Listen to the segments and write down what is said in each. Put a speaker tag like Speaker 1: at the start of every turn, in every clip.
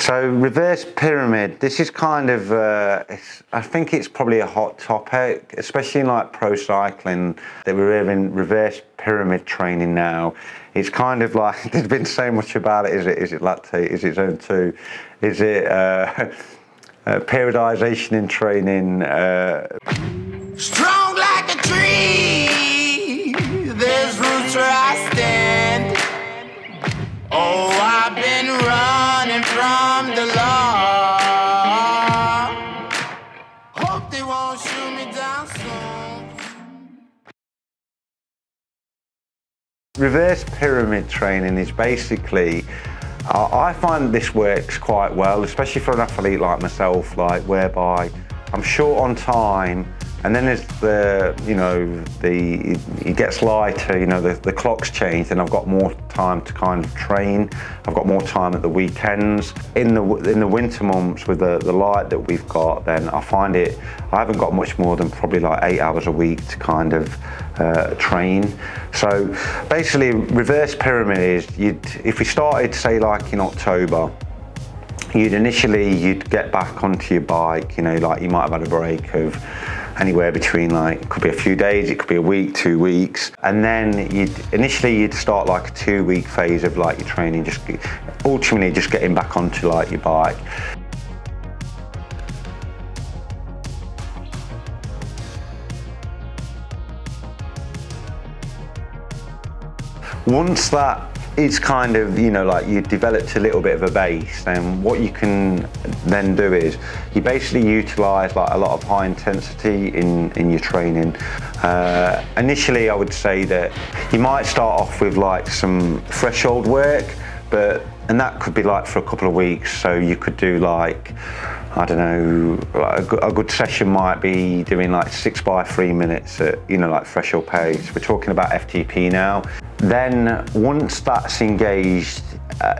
Speaker 1: So reverse pyramid, this is kind of, I think it's probably a hot topic, especially in like pro cycling, that we're having reverse pyramid training now. It's kind of like, there's been so much about it. Is it lactate? Is it zone 2? Is it periodization in training?
Speaker 2: Strong like a tree, there's roots where I stand. Oh, I've been running from the law. Hope they won't shoot me down soon.
Speaker 1: Reverse pyramid training is basically, I find this works quite well, especially for an athlete like myself, like whereby I'm short on time, and then as it gets lighter, the clock's changed, and I've got more time to kind of train. I've got more time at the weekends. In the winter months with the light that we've got, then I find I haven't got much more than probably like 8 hours a week to kind of train. So basically, reverse pyramid is, if we started say like in October, you'd get back onto your bike, like you might have had a break of anywhere between, like, it could be a few days, it could be a week, 2 weeks, and then you'd start like a 2-week phase of like your training, ultimately just getting back onto like your bike. Once that is kind of, like you've developed a little bit of a base, then what you can then do is you basically utilize like a lot of high intensity in your training. Initially, I would say that you might start off with like some threshold work, and that could be like for a couple of weeks. So you could do like, I don't know, like a good session might be doing like 6 by 3 minutes at, like threshold pace. We're talking about FTP now. Then once that's engaged,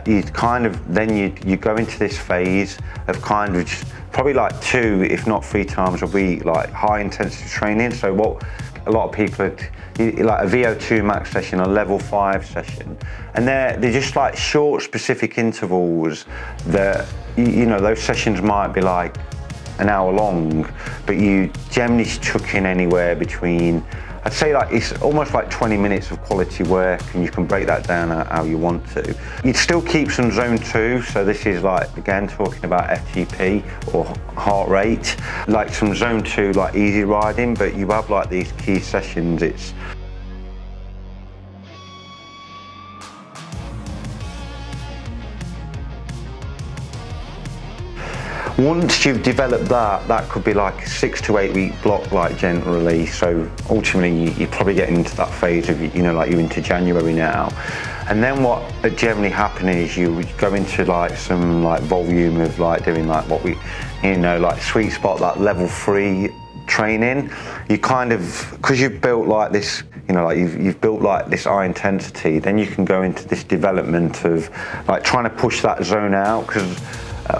Speaker 1: you go into this phase of kind of probably like 2, if not 3 times a week, like high intensity training. So what a lot of people like a VO2 max session, a level 5 session, and they're just like short specific intervals that those sessions might be like an hour long, but you generally chuck in anywhere between, I'd say, like it's almost like 20 minutes of quality work, and you can break that down how you want to. You'd still keep some zone 2, so this is like, again, talking about FTP or heart rate, like some zone 2 like easy riding, but you have like these key sessions. Once you've developed that could be like a 6 to 8 week block, like generally. So ultimately, you're probably getting into that phase of, like you're into January now. And then what generally happen is you would go into like some like volume of like doing like what we, like sweet spot, like level 3 training. You kind of, because you've built like this, like you've built like this high intensity, then you can go into this development of like trying to push that zone out, because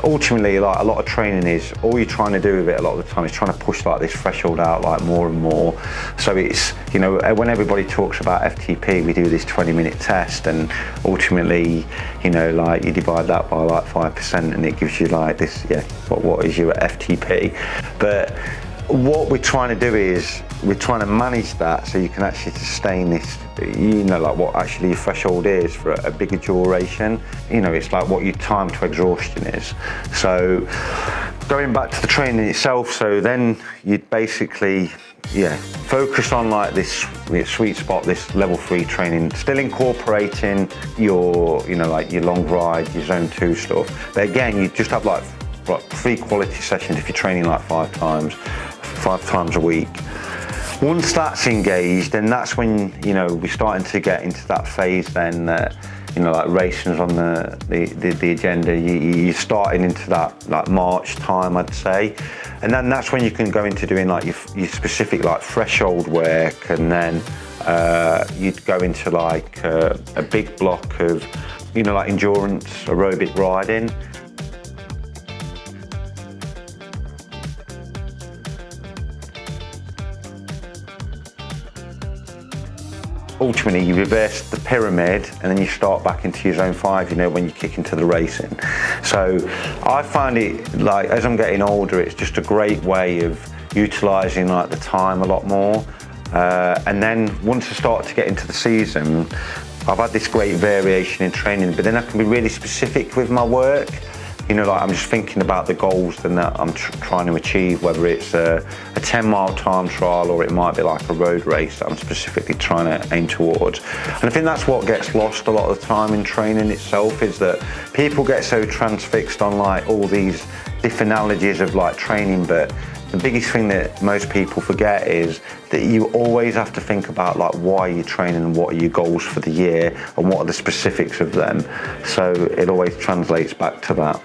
Speaker 1: ultimately, like a lot of training is, all you're trying to do with it a lot of the time is trying to push like this threshold out like more and more. So it's, when everybody talks about FTP, we do this 20-minute test, and ultimately, like you divide that by like 5% and it gives you like this, what is your FTP? But what we're trying to do is we're trying to manage that so you can actually sustain this, like what actually your threshold is for a bigger duration. It's like what your time to exhaustion is. So going back to the training itself, so then you'd basically, focus on like this sweet spot, this level 3 training, still incorporating your, like your long ride, your zone 2 stuff. But again, you just have like 3 quality sessions if you're training like 5 times a week. Once that's engaged, then that's when we're starting to get into that phase then that like racing's on the agenda. You're starting into that like March time, I'd say, and then that's when you can go into doing like your specific like threshold work, and then you'd go into like a big block of like endurance aerobic riding. ultimately you reverse the pyramid and then you start back into your zone 5, you know, when you kick into the racing. So So I find it, like, as I'm getting older, it's just a great way of utilising like the time a lot more. And then once I start to get into the season, I've had this great variation in training, but then I can be really specific with my work. You know, like I'm just thinking about the goals that I'm trying to achieve, whether it's a 10-mile time trial or it might be like a road race that I'm specifically trying to aim towards. And I think that's what gets lost a lot of the time in training itself, is that people get so transfixed on like all these different analogies of like training, but the biggest thing that most people forget is that you always have to think about like why you're training and what are your goals for the year and what are the specifics of them. So it always translates back to that.